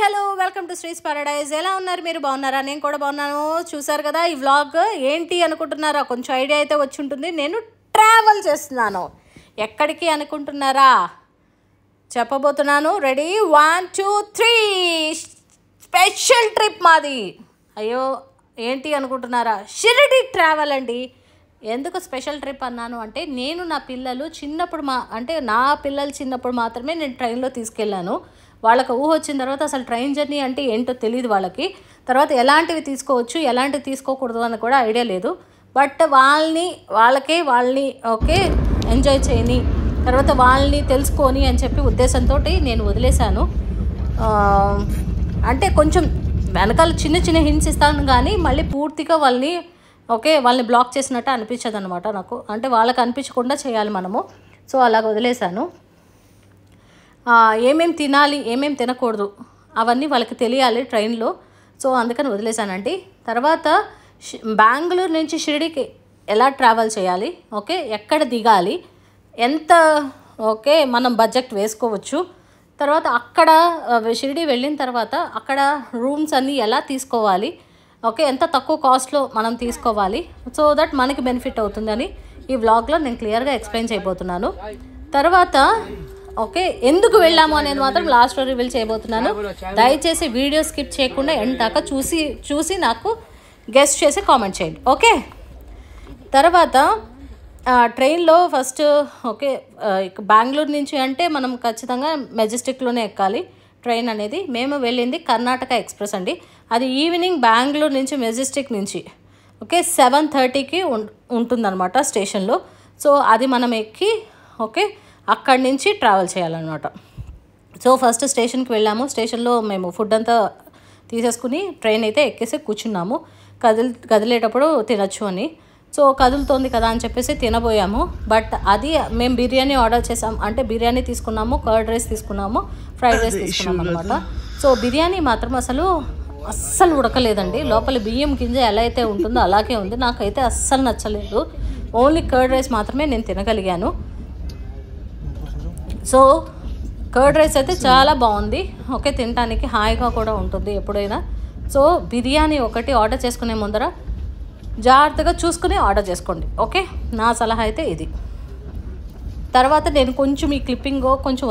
Hello welcome to శ్రీస్ paradise. ఎలా ఉన్నారు మీరు? బాగున్నారా? నేను కూడా బాగున్నాను. చూసారు కదా ఈ వ్లాగ్ ఏంటి అనుకుంటున్నారా? కొంచెం ఐడియా అయితే వచ్చి ఉంటుంది. నేను ట్రావెల్ చేస్తున్నాను. ఎక్కడికి అనుకుంటున్నారా? చెప్పబోతున్నాను. రెడీ 1 2 3 స్పెషల్ ట్రిప్ మాది. అయ్యో ఏంటి అనుకుంటున్నారా? షిరిడి ట్రావెల్ అండి. ఎందుకు స్పెషల్ ట్రిప్ అన్నాను అంటే నేను నా పిల్లలు చిన్నప్పుడు నా పిల్లలు చిన్నప్పుడు మాత్రమే నేను ట్రైన్లో తీసుకెళ్ళాను. వాళ్ళకి ఊహ వచ్చిన తర్వాత అసలు ట్రైన్ జర్నీ అంటే ఏంటో తెలియదు వాళ్ళకి. తర్వాత ఎలాంటివి తీసుకోవచ్చు ఎలాంటివి తీసుకోకూడదు అని కూడా ఐడియా లేదు. బట్ వాళ్ళని ఓకే ఎంజాయ్ చేయని తర్వాత వాళ్ళని తెలుసుకొని అని చెప్పి ఉద్దేశంతో నేను వదిలేశాను. అంటే కొంచెం వెనకాల చిన్న చిన్న హింట్స్ ఇస్తాను కానీ మళ్ళీ పూర్తిగా వాళ్ళని బ్లాక్ చేసినట్టు అనిపించదు అనమాట నాకు. అంటే వాళ్ళకి అనిపించకుండా చేయాలి మనము. సో అలాగ వదిలేశాను. ఏమేమి తినాలి ఏమేమి తినకూడదు అవన్నీ వాళ్ళకి తెలియాలి ట్రైన్లో. సో అందుకని వదిలేశానండి. తర్వాత బెంగళూరు నుంచి షిరిడీకి ఎలా ట్రావెల్ చేయాలి, ఓకే ఎక్కడ దిగాలి, ఎంత ఓకే మనం బడ్జెట్ వేసుకోవచ్చు, తర్వాత అక్కడ షిరిడీ వెళ్ళిన తర్వాత అక్కడ రూమ్స్ అన్నీ ఎలా తీసుకోవాలి, ఓకే ఎంత తక్కువ కాస్ట్లో మనం తీసుకోవాలి, సో దట్ మనకి బెనిఫిట్ అవుతుందని ఈ వ్లాగ్లో నేను క్లియర్గా ఎక్స్ప్లెయిన్ చేయబోతున్నాను. తర్వాత ఓకే ఎందుకు వెళ్ళాము అనేది మాత్రం లాస్ట్లో రివీల్ చేయబోతున్నాను. దయచేసి వీడియో స్కిప్ చేయకుండా ఎండ్ దాకా చూసి నాకు గెస్ట్ చేసి కామెంట్ చేయండి, ఓకే. తర్వాత ట్రైన్లో ఫస్ట్ ఓకే బెంగళూరు నుంచి అంటే మనం ఖచ్చితంగా మెజెస్టిక్లోనే ఎక్కాలి ట్రైన్ అనేది. మేము వెళ్ళింది కర్ణాటక ఎక్స్ప్రెస్ అండి. అది ఈవినింగ్ బెంగళూరు నుంచి మెజెస్టిక్ నుంచి ఓకే 7:30కి ఉంటుందన్నమాట స్టేషన్లో. సో అది మనం ఎక్కి ఓకే అక్కడి నుంచి ట్రావెల్ చేయాలన్నమాట. సో ఫస్ట్ స్టేషన్కి వెళ్ళాము. స్టేషన్లో మేము ఫుడ్ అంతా తీసేసుకుని ట్రైన్ అయితే ఎక్కేసి కూర్చున్నాము. కదిలేటప్పుడు తినచ్చు అని. సో కదులుతోంది కదా అని చెప్పేసి తినబోయాము. బట్ అది మేము బిర్యానీ ఆర్డర్ చేసాం. అంటే బిర్యానీ తీసుకున్నాము, కర్డ్ రైస్ తీసుకున్నాము, ఫ్రైడ్ రైస్ తీసుకున్నాము అనమాట. సో బిర్యానీ మాత్రం అస్సలు ఉడకలేదండి. లోపల బియ్యం గింజ ఎలా అయితే ఉంటుందో అలాగే ఉంది. నాకైతే అస్సలు నచ్చలేదు. ఓన్లీ కర్డ్ రైస్ మాత్రమే నేను తినగలిగాను. సో కర్డ్ రైస్ అయితే చాలా బాగుంది, ఓకే తినడానికి హాయిగా కూడా ఉంటుంది ఎప్పుడైనా. సో బిర్యానీ ఒకటి ఆర్డర్ చేసుకునే ముందర జాగ్రత్తగా చూసుకుని ఆర్డర్ చేసుకోండి, ఓకే నా సలహా అయితే ఇది. తర్వాత నేను కొంచెం ఈ క్లిప్పింగ్ కొంచెం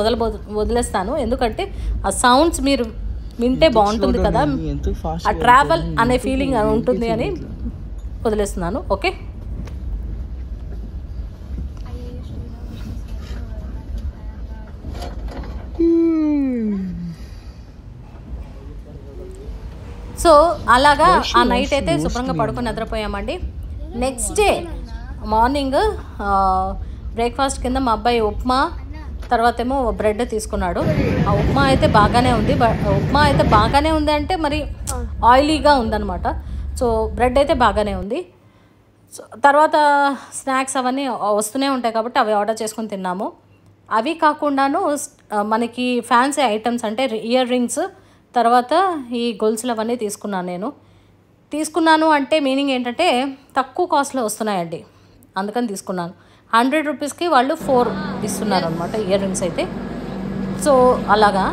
వదిలేస్తాను, ఎందుకంటే ఆ సౌండ్స్ మీరు వింటే బాగుంటుంది కదా, ఆ ట్రావెల్ అనే ఫీలింగ్ ఉంటుంది అని వదిలేస్తున్నాను, ఓకే. సో అలాగా ఆ నైట్ అయితే శుభ్రంగా పడుకొని నిద్రపోయామండి. నెక్స్ట్ డే మార్నింగ్ బ్రేక్ఫాస్ట్ కింద మా అబ్బాయి ఉప్మా తర్వాత ఏమో బ్రెడ్ తీసుకున్నాడు. ఆ ఉప్మా అయితే బాగానే ఉంది అంటే మరి ఆయిలీగా ఉందన్నమాట. సో బ్రెడ్ అయితే బాగానే ఉంది. సో తర్వాత స్నాక్స్ అవన్నీ వస్తూనే ఉంటాయి కాబట్టి అవి ఆర్డర్ చేసుకొని తిన్నాము. అవి కాకుండాను మనకి ఫ్యాన్సీ ఐటమ్స్ అంటే ఇయర్ రింగ్స్ తర్వాత ఈ గొలుసులు అవన్నీ తీసుకున్నాను అంటే మీనింగ్ ఏంటంటే తక్కువ కాస్ట్లో వస్తున్నాయండి, అందుకని తీసుకున్నాను. 100 రూపీస్కి వాళ్ళు 4 ఇస్తున్నారు అనమాట ఇయర్ రింగ్స్ అయితే. సో అలాగా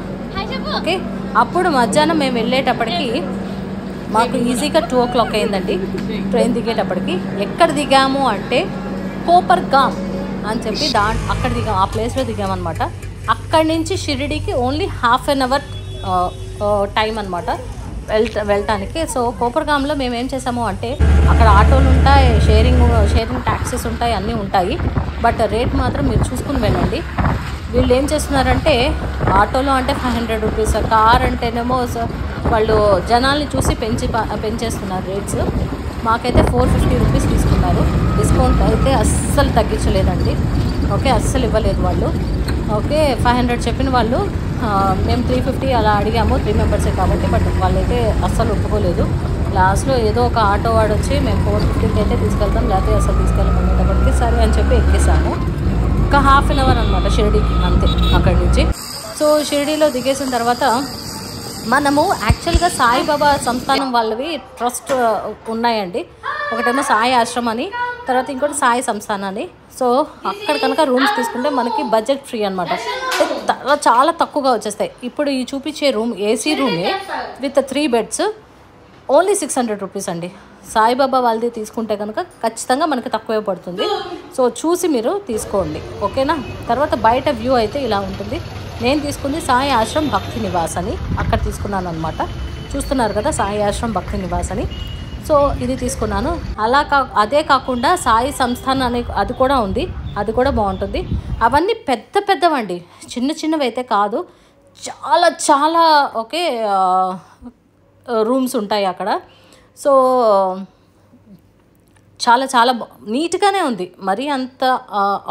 ఓకే. అప్పుడు మధ్యాహ్నం మేము వెళ్ళేటప్పటికి మాకు ఈజీగా 2 o'clock అయిందండి ట్రైన్ దిగేటప్పటికి. ఎక్కడ దిగాము అంటే కోపర్గామ్ అని చెప్పి అక్కడ దిగాం, ఆ ప్లేస్లో దిగామన్నమాట. అక్కడి నుంచి షిరిడీకి ఓన్లీ ½ an hour టైం అనమాట వెళ్ళటానికి. సో కోపర్గామ్లో మేము ఏం చేసాము అంటే అక్కడ ఆటోలు ఉంటాయి, షేరింగ్ ట్యాక్సీస్ ఉంటాయి, అన్నీ ఉంటాయి. బట్ రేట్ మాత్రం మీరు చూసుకుని వెళ్ళండి. వీళ్ళు ఏం చేస్తున్నారంటే ఆటోలో అంటే 500 రూపీస్, కార్ అంటేనేమో వాళ్ళు జనాల్ని చూసి పెంచేస్తున్నారు రేట్స్. మాకైతే 450 రూపీస్ తీసుకున్నారు. డిస్కౌంట్ అయితే అస్సలు తగ్గించలేదండి, ఓకే అస్సలు ఇవ్వలేదు వాళ్ళు. ఓకే 500 చెప్పిన వాళ్ళు మేము 350 అలా అడిగాము, 3 మెంబర్సే కాబట్టి. బట్ వాళ్ళైతే అస్సలు ఒప్పుకోలేదు. లాస్ట్లో ఏదో ఒక ఆటో వాడు వచ్చి మేము 450కి అయితే తీసుకెళ్తాం లేకపోతే అసలు తీసుకెళ్ళమనేటప్పటికి సరే అని చెప్పి ఎక్కేసాము. ఒక ½ an hour అనమాట షిరిడీకి అంతే అక్కడి నుంచి. సో షిరిడీలో దిగేసిన తర్వాత మనము యాక్చువల్గా సాయిబాబా సంస్థానం వాళ్ళవి ట్రస్ట్ ఉన్నాయండి. ఒకటేమో సాయి ఆశ్రమం అని, తర్వాత ఇంకోటి సాయి సంస్థానం అని. సో అక్కడ కనుక రూమ్స్ తీసుకుంటే మనకి బడ్జెట్ ఫ్రీ అనమాట. చాలా చాలా తక్కువగా వచ్చేస్తాయి. ఇప్పుడు ఈ చూపించే రూమ్ ఏసీ రూమే విత్ 3 బెడ్స్ ఓన్లీ 600 రూపీస్ అండి. సాయిబాబా వాళ్ళది తీసుకుంటే కనుక ఖచ్చితంగా మనకి తక్కువే పడుతుంది. సో చూసి మీరు తీసుకోండి, ఓకేనా. తర్వాత బయట వ్యూ అయితే ఇలా ఉంటుంది. నేను తీసుకుంది సాయి ఆశ్రమ్ భక్తి నివాస్ అని, అక్కడ తీసుకున్నాను అనమాట. చూస్తున్నారు కదా, సాయి ఆశ్రమ్ భక్తి నివాస్ అని. సో ఇది తీసుకున్నాను. అదే కాకుండా సాయి సంస్థాన్ అనే అది కూడా ఉంది, అది కూడా బాగుంటుంది. అవన్నీ పెద్ద పెద్దవండి, చిన్న చిన్నవి అయితే కాదు. చాలా చాలా ఓకే రూమ్స్ ఉంటాయి అక్కడ. సో చాలా చాలా నీట్గానే ఉంది, మరీ అంత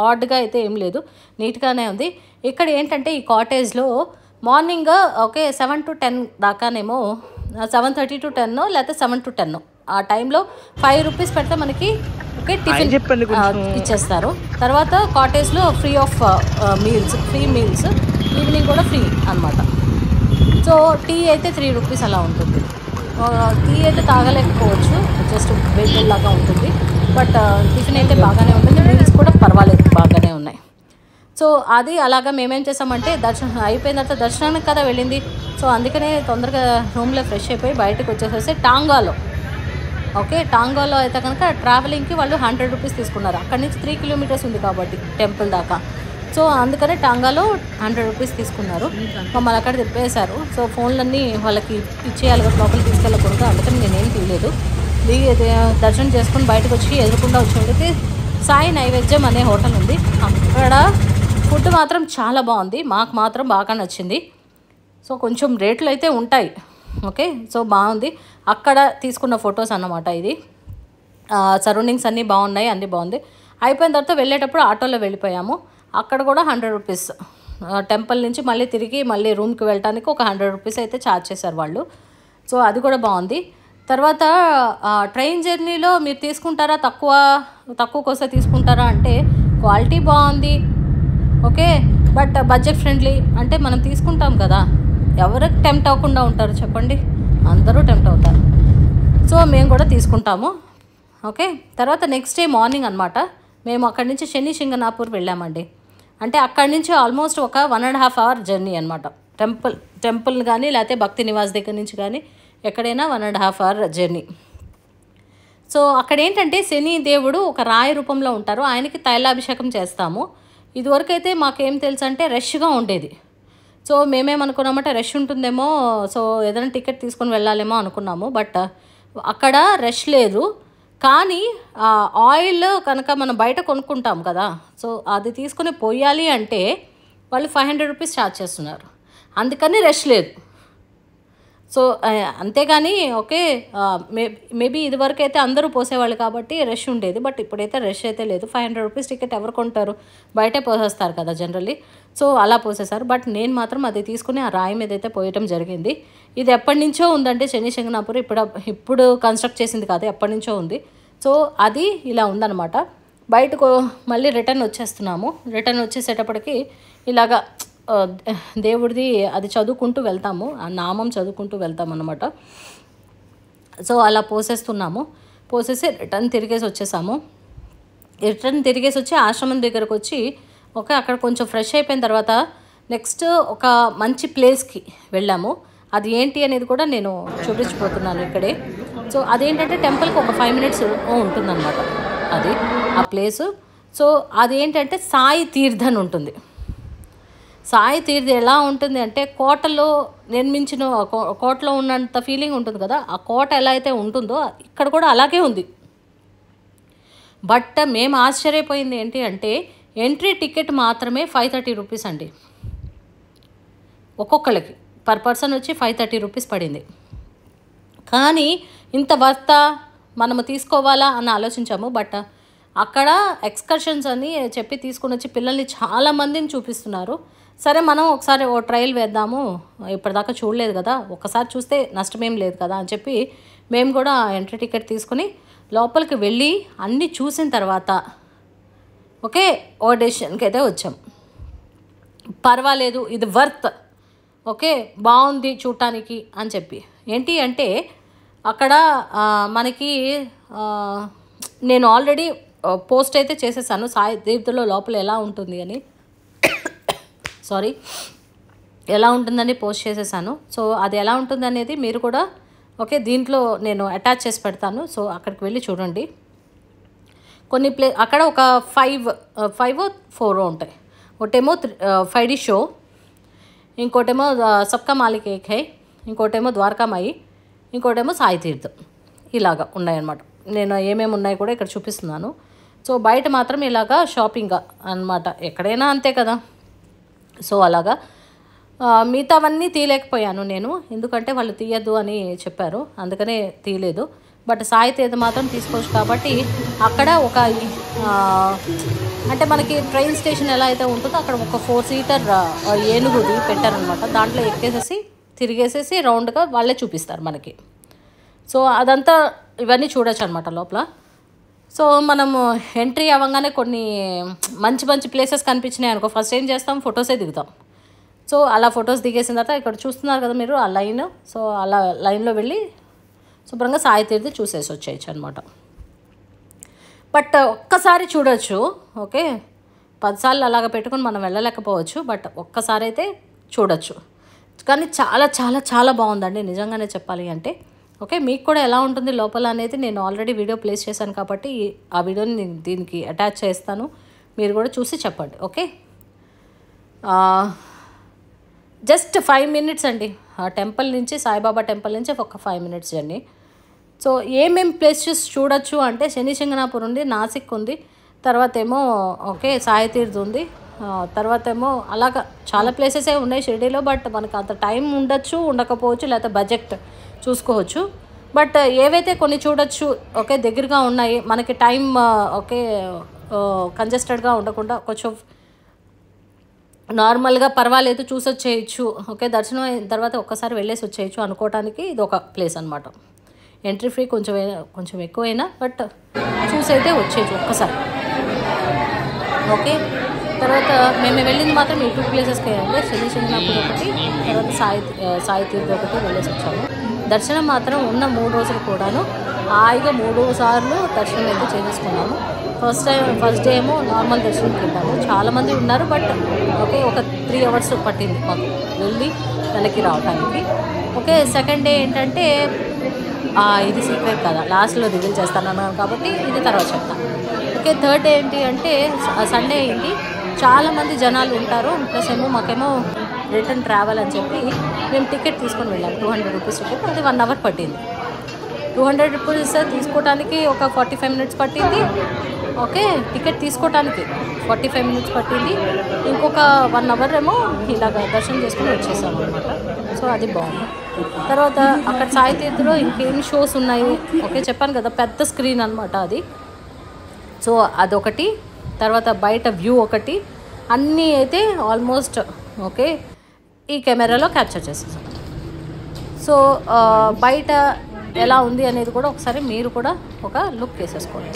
ఆడ్గా అయితే ఏం లేదు, నీట్గానే ఉంది. ఇక్కడ ఏంటంటే ఈ కాటేజ్లో మార్నింగ్ ఓకే 7 to 10 దాకానేమో, 7:30 to 10 లేకపోతే 7 to 10 ఆ టైంలో 5 రూపీస్ పెడితే మనకి ఓకే టిఫిన్ ఇచ్చేస్తారు. తర్వాత కాటేజ్లో ఫ్రీ మీల్స్ ఈవినింగ్ కూడా ఫ్రీ అనమాట. సో టీ అయితే 3 రూపీస్ అలా ఉంటుంది. టీ అయితే తాగలేకపోవచ్చు, జస్ట్ వెయిట్ లాగా ఉంటుంది. బట్ టిఫిన్ అయితే బాగానే ఉంటుంది, మీల్స్ కూడా పర్వాలేదు బాగానే ఉన్నాయి. సో అది అలాగా మేమేం చేసామంటే దర్శనం అయిపోయిన తర్వాత దర్శనానికి కదా వెళ్ళింది. సో అందుకనే తొందరగా రూమ్లో ఫ్రెష్ అయిపోయి బయటకు వచ్చేసేసి టాంగాలో అయితే కనుక ట్రావెలింగ్కి వాళ్ళు 100 రూపీస్ తీసుకున్నారు. అక్కడి నుంచి 3 kilometers ఉంది కాబట్టి టెంపుల్ దాకా. సో అందుకనే టాంగాలో 100 రూపీస్ తీసుకున్నారు. మమ్మల్ని అక్కడ తిప్పేశారు. సో ఫోన్లన్నీ వాళ్ళకి ఇచ్చేయాలి కదా, లోపలికి తీసుకెళ్ళకూడదు, అందుకని నేనేం తీయలేదు. దర్శనం చేసుకుని బయటకు వచ్చి ఎదురుకుండా వచ్చేటికి సాయి నైవేద్యం అనే హోటల్ ఉంది. అక్కడ ఫుడ్ మాత్రం చాలా బాగుంది, మాకు మాత్రం బాగా నచ్చింది. సో కొంచెం రేట్లు అయితే ఉంటాయి, ఓకే. సో బాగుంది. అక్కడ తీసుకున్న ఫొటోస్ అన్నమాట ఇది. సరౌండింగ్స్ అన్నీ బాగున్నాయి, అన్నీ బాగుంది. అయిపోయిన తర్వాత వెళ్ళేటప్పుడు ఆటోలో వెళ్ళిపోయాము. అక్కడ కూడా 100 రూపీస్, టెంపుల్ నుంచి మళ్ళీ రూమ్కి వెళ్ళడానికి ఒక 100 రూపీస్ అయితే ఛార్జ్ చేశారు వాళ్ళు. సో అది కూడా బాగుంది. తర్వాత ట్రైన్ జర్నీలో మీరు తీసుకుంటారా, తక్కువకి వస్తే తీసుకుంటారా అంటే క్వాలిటీ బాగుంది, ఓకే. బట్ బడ్జెట్ ఫ్రెండ్లీ అంటే మనం తీసుకుంటాం కదా, ఎవరికి టెంప్ట్ అవ్వకుండా ఉంటారు చెప్పండి, అందరూ టెంప్ట్ అవుతారు. సో మేము కూడా తీసుకుంటాము, ఓకే. తర్వాత నెక్స్ట్ డే మార్నింగ్ అనమాట మేము అక్కడి నుంచి శని సింగనాపూర్ వెళ్ళామండి. అంటే అక్కడి నుంచి ఆల్మోస్ట్ ఒక 1.5 hour జర్నీ అనమాట. టెంపుల్ కానీ లేకపోతే భక్తి నివాస్ దగ్గర నుంచి కానీ ఎక్కడైనా 1.5 hour జర్నీ. సో అక్కడ ఏంటంటే శని దేవుడు ఒక రాయి రూపంలో ఉంటారు, ఆయనకి తైలాభిషేకం చేస్తాము. ఇదివరకు అయితే మాకేం తెలుసు అంటే రష్గా ఉండేది. సో మేమేమనుకున్నామంటే రష్ ఉంటుందేమో, సో ఏదైనా టికెట్ తీసుకొని వెళ్ళాలేమో అనుకున్నాము. బట్ అక్కడ రష్ లేదు. కానీ ఆయిల్ కనుక మనం బయట కొనుక్కుంటాం కదా, సో అది తీసుకుని పోయాలి అంటే వాళ్ళు 500 రూపీస్ ఛార్జ్ చేస్తున్నారు, అందుకని రష్ లేదు. సో అంతేగాని ఓకే మేబీ ఇదివరకు అయితే అందరూ పోసేవాళ్ళు కాబట్టి రష్ ఉండేది. బట్ ఇప్పుడైతే రష్ అయితే లేదు. 500 రూపీస్ టికెట్ ఎవరు కొంటారు, బయటే పోసేస్తారు కదా జనరల్లీ. సో అలా పోసేశారు. బట్ నేను మాత్రం అది తీసుకుని ఆ రాయి మీద అయితే పోయటం జరిగింది. ఇది ఎప్పటి నుంచో ఉందంటే శని సింగనాపూర్ ఇప్పుడు కన్స్ట్రక్ట్ చేసింది కాదు, ఎప్పటి నుంచో ఉంది. సో అది ఇలా ఉందన్నమాట. బయటకు మళ్ళీ రిటర్న్ వచ్చేసేటప్పటికి ఇలాగా దేవుడిది అది చదువుకుంటూ వెళ్తాము, ఆ నామం చదువుకుంటూ వెళ్తాం అన్నమాట. సో అలా పోసేసి రిటర్న్ తిరిగేసి వచ్చి ఆశ్రమం దగ్గరకు వచ్చి ఓకే అక్కడ కొంచెం ఫ్రెష్ అయిపోయిన తర్వాత నెక్స్ట్ ఒక మంచి ప్లేస్కి వెళ్ళాము. అది ఏంటి అనేది కూడా నేను చూపించిపోతున్నాను ఇక్కడే. సో అదేంటంటే టెంపుల్కి ఒక 5 minutes ఉంటుందన్నమాట అది ఆ ప్లేసు. సో అదేంటంటే సాయి తీర్థ్ అని ఉంటుంది. సాయి తీర్థ్ ఎలా ఉంటుంది అంటే కోటలో నిర్మించిన కోటలో ఉన్నంత ఫీలింగ్ ఉంటుంది కదా, ఆ కోట ఎలా అయితే ఉంటుందో ఇక్కడ కూడా అలాగే ఉంది. బట్ మేము ఆశ్చర్యపోయింది ఏంటి అంటే ఎంట్రీ టికెట్ మాత్రమే 530 రూపీస్ అండి. ఒక్కొక్కరికి పర్ పర్సన్ వచ్చి 530 రూపీస్ పడింది. కానీ ఇంత వర్తా మనము తీసుకోవాలా అని ఆలోచించాము. బట్ అక్కడ ఎక్స్కర్షన్స్ అని చెప్పి తీసుకుని వచ్చి పిల్లల్ని చాలామందిని చూపిస్తున్నారు. సరే మనం ఒకసారి ట్రయల్ వేద్దాము, ఇప్పటిదాకా చూడలేదు కదా, ఒకసారి చూస్తే నష్టమేం లేదు కదా అని చెప్పి మేము కూడా ఎంట్రీ టికెట్ తీసుకుని లోపలికి వెళ్ళి అన్నీ చూసిన తర్వాత ఓకే ఓ డెసిషన్కి అయితే వచ్చాం. పర్వాలేదు, ఇది వర్త్, ఓకే బాగుంది చూడటానికి అని చెప్పి. ఏంటి అంటే అక్కడ మనకి నేను ఆల్రెడీ పోస్ట్ అయితే చేసేసాను సాయి తీర్థలో లోపల ఎలా ఉంటుంది అని. సారీ. ఎలా ఉంటుందని పోస్ట్ చేసేసాను. సో అది ఎలా ఉంటుంది అనేది మీరు కూడా ఓకే దీంట్లో నేను అటాచ్ చేసి పెడతాను. సో అక్కడికి వెళ్ళి చూడండి. కొన్ని అక్కడ ఒక 4 ఉంటాయి. ఒకటేమో 5D షో, ఇంకోటేమో సబ్కా మాలిక్ ఏక్ హై, ఇంకోటేమో ద్వారకామాయి, ఇంకోటేమో సాయి తీర్థ్. ఇలాగా ఉన్నాయన్నమాట. నేను ఏమేమి ఉన్నాయి కూడా ఇక్కడ చూపిస్తున్నాను. సో బయట మాత్రం ఇలాగా షాపింగ్ అన్నమాట, ఎక్కడైనా అంతే కదా. సో అలాగా మిగతావన్నీ తీయలేకపోయాను నేను, ఎందుకంటే వాళ్ళు తీయద్దు అని చెప్పారు, అందుకనే తీయలేదు. బట్ సాయి తీర్థ్ మాత్రం తీసుకోవచ్చు కాబట్టి అక్కడ ఒక అంటే మనకి ట్రైన్ స్టేషన్ ఎలా అయితే ఉంటుందో అక్కడ ఒక 4 సీటర్ ఏనుగుది పెట్టారనమాట. దాంట్లో ఎక్కేసేసి తిరిగేసేసి రౌండ్గా వాళ్ళే చూపిస్తారు మనకి. సో అదంతా ఇవన్నీ చూడొచ్చు అనమాట లోపల. సో మనము ఎంట్రీ అవ్వగానే కొన్ని మంచి మంచి ప్లేసెస్ కనిపించినాయి అనుకో, ఫస్ట్ ఏం చేస్తాం, ఫొటోసే దిగుతాం. సో అలా ఫొటోస్ దిగేసిన తర్వాత ఇక్కడ చూస్తున్నారు కదా మీరు ఆ లైన్. సో అలా లైన్లో వెళ్ళి శుభ్రంగా సాయి తీర్థ్ చూసేసి వచ్చేయచ్చు అనమాట. బట్ ఒక్కసారి చూడొచ్చు, ఓకే 10 సార్లు అలాగ పెట్టుకుని మనం వెళ్ళలేకపోవచ్చు, బట్ ఒక్కసారి అయితే చూడొచ్చు. కానీ చాలా చాలా చాలా బాగుందండి నిజంగానే చెప్పాలి అంటే. ఓకే మీకు కూడా ఎలా ఉంటుంది లోపల అనేది నేను ఆల్రెడీ వీడియో ప్లేస్ చేశాను కాబట్టి ఆ వీడియోని నేను దీనికి అటాచ్ చేస్తాను, మీరు కూడా చూసి చెప్పండి. ఓకే జస్ట్ 5 మినిట్స్ అండి ఆ టెంపుల్ నుంచి, సాయిబాబా టెంపుల్ నుంచి ఒక 5 మినిట్స్ జర్నీ. సో ఏమేమి ప్లేసెస్ చూడొచ్చు అంటే శని సింగనాపూర్ ఉంది, నాసిక్ ఉంది, తర్వాత ఏమో ఓకే సాయి తీర్థ్ ఉంది, తర్వాత ఏమో అలాగా చాలా ప్లేసెసే ఉన్నాయి షిరిడీలో. బట్ మనకు అంత టైం ఉండొచ్చు ఉండకపోవచ్చు, లేకపోతే బడ్జెట్ చూసుకోవచ్చు. బట్ ఏవైతే కొన్ని చూడొచ్చు ఓకే దగ్గరగా ఉన్నాయి మనకి టైం ఓకే కంజెస్టెడ్గా ఉండకుండా కొంచెం నార్మల్గా పర్వాలేదు చూసి వచ్చేయచ్చు, ఓకే దర్శనం అయిన తర్వాత ఒక్కసారి వెళ్ళేసి వచ్చేయచ్చు అనుకోవడానికి ఇది ఒక ప్లేస్ అనమాట. ఎంట్రీ ఫ్రీ కొంచెం ఎక్కువైనా బట్ చూసైతే వచ్చేయచ్చు ఒక్కసారి. ఓకే తర్వాత మేము వెళ్ళింది మాత్రం ఈ 2 ప్లేసెస్కి అంటే శని సింగనాపూర్ ఒకటి, తర్వాత సాయి తీర్థ్ ఒకటి వెళ్ళేసి వచ్చాము. దర్శనం మాత్రం ఉన్న 3 రోజులు కూడాను హాయిగా 3 సార్లు దర్శనం అయితే చేసేసుకున్నాము. ఫస్ట్ డే ఏమో నార్మల్ దర్శనంకి వెళ్ళాము, చాలామంది ఉన్నారు. బట్ ఓకే ఒక 3 అవర్స్ పట్టింది మాకు వెళ్ళి వెనక్కి రావడానికి. ఓకే సెకండ్ డే ఏంటంటే ఇది సీక్రెట్ కదా, లాస్ట్లో రివీల్ చేస్తాను అన్నాను కాబట్టి ఇది తర్వాత చెప్తాను. ఓకే థర్డ్ డే ఏంటి అంటే సండే అయింది, చాలామంది జనాలు ఉంటారు. ప్లస్ ఏమో మాకేమో రిటర్న్ ట్రావెల్ అని చెప్పి మేము టికెట్ తీసుకొని వెళ్ళాము. 200 రూపీస్ టికెట్, అది 1 అవర్ పట్టింది. 200 రూపీస్ తీసుకోవటానికి ఒక 45 మినిట్స్ పట్టింది. ఓకే టికెట్ తీసుకోవటానికి 45 మినిట్స్ పట్టింది. ఇంకొక 1 అవర్ ఏమో ఇలాగ దర్శనం చేసుకుని వచ్చేసాము అనమాట. సో అది బాగుంది. తర్వాత అక్కడ సాయి తీర్థలో ఇంకేం షోస్ ఉన్నాయి, ఓకే చెప్పాను కదా పెద్ద స్క్రీన్ అనమాట అది. సో అదొకటి, తర్వాత బయట వ్యూ ఒకటి, అన్నీ అయితే ఆల్మోస్ట్ ఓకే ఈ కెమెరాలో క్యాప్చర్ చేసేసాం. సో బయట ఎలా ఉంది అనేది కూడా ఒకసారి మీరు కూడా ఒక లుక్ వేసేసుకోండి.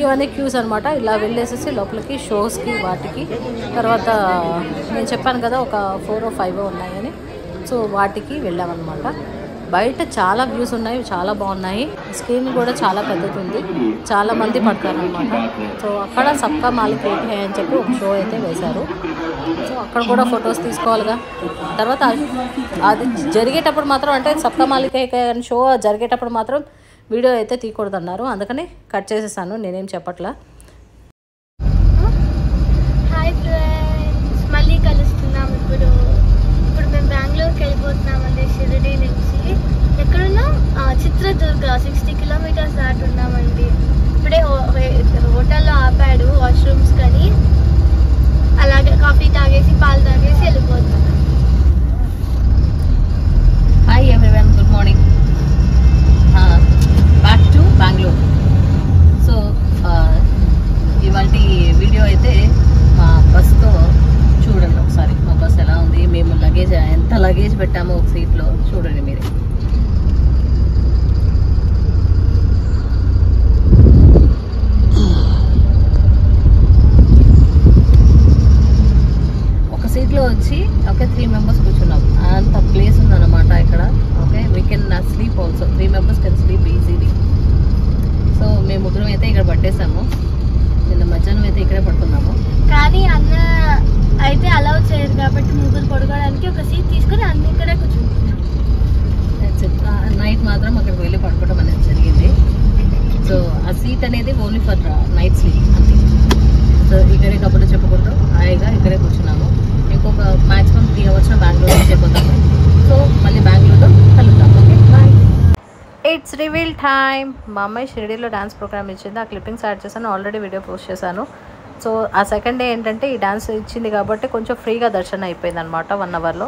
ఇవన్నీ క్యూస్ అనమాట, ఇలా వెళ్ళేసేసి లోపలికి షోస్కి వాటికి. తర్వాత నేను చెప్పాను కదా ఒక 4 or 5 ఉన్నాయని, సో వాటికి వెళ్ళామన్నమాట. బయట చాలా వ్యూస్ ఉన్నాయి, చాలా బాగున్నాయి. స్క్రీన్ కూడా చాలా పెద్దది ఉంది, చాలామంది పడతారనమాట. సో అక్కడ సబ్కా మాలిక్ ఏక్ హై అని చెప్పి ఒక షో అయితే వేశారు. సో అక్కడ కూడా ఫొటోస్ తీసుకోవాలిగా. తర్వాత అది జరిగేటప్పుడు మాత్రం అంటే సబ్కా మాలిక్ ఏక్ హై అని షో జరిగేటప్పుడు మాత్రం వీడియో అయితే తీయకూడదు అన్నారు, అందుకని కట్ చేసేసాను, నేనేం చెప్పట్లా. హాయ్ ఫ్రెండ్స్, మళ్ళీ కలుస్తున్నాం. ఇప్పుడు మేము బెంగళూరుకి వెళ్ళిపోతున్నామండి షిరిడి నుంచి. ఎక్కడున్నాం? చిత్రదుర్గ 60 కిలోమీటర్స్ దాటి ఉన్నామండి. ఇప్పుడే హోటల్లో ఆపాడు వాష్రూమ్స్ కానీ, అలాగే కాఫీ తాగేసి పాలు తాగేసి వెళ్ళిపోతున్నాం. Hi everyone, good morning, back to Bengaluru. So ఇవాళ వీడియో అయితే మా బస్తో చూడండి ఒకసారి, మా బస్ ఎలా ఉంది, మేము లగేజ్ ఎంత లగేజ్ పెట్టామో ఒక సీట్లో చూడండి మీరు. ఒక సీట్లో వచ్చి ఓకే 3 మెంబర్స్ కూర్చున్నాం, అంత ప్లేస్ ఉందన్నమాట ఇక్కడ. Okay we can sleep also, 3 members can sleep easily. So మేము ముగ్గురం అయితే ఇక్కడ పట్టేసాము. నిన్న మధ్యాహ్నం అయితే ఇక్కడే పడుకున్నాము. కానీ అన్న అయితే అలౌ చేయరు కాబట్టి ముగ్గురు పడుకోవడానికి ఒక సీట్ తీసుకొని అన్న ఇక్కడే కూర్చుంటున్నాం. నైట్ మాత్రం అక్కడికి వెళ్ళి పడుకోవడం అనేది జరిగింది. సో ఆ సీట్ అనేది ఓన్లీ ఫర్ నైట్ స్లీప్ అంతే. సో ఇక్కడే కబుర్లు చెప్పుకుంటూ హాయిగా ఇక్కడే కూర్చున్నాము. ఇంకొక మ్యాక్సిమం 3 hours బెంగళూరు రీచ్ అయిపోతాము. సో మళ్ళీ బెంగళూరులో కలుద్దాం. Okay bye. It's reveal time. మా అమ్మాయి షిరిడీలో డ్యాన్స్ ప్రోగ్రామ్ ఇచ్చింది. ఆ క్లిప్పింగ్స్ యాడ్ చేశాను, ఆల్రెడీ వీడియో పోస్ట్ చేశాను. సో ఆ సెకండ్ డే ఏంటంటే ఈ డ్యాన్స్ ఇచ్చింది కాబట్టి కొంచెం ఫ్రీగా దర్శనం అయిపోయింది అనమాట 1 hourలో.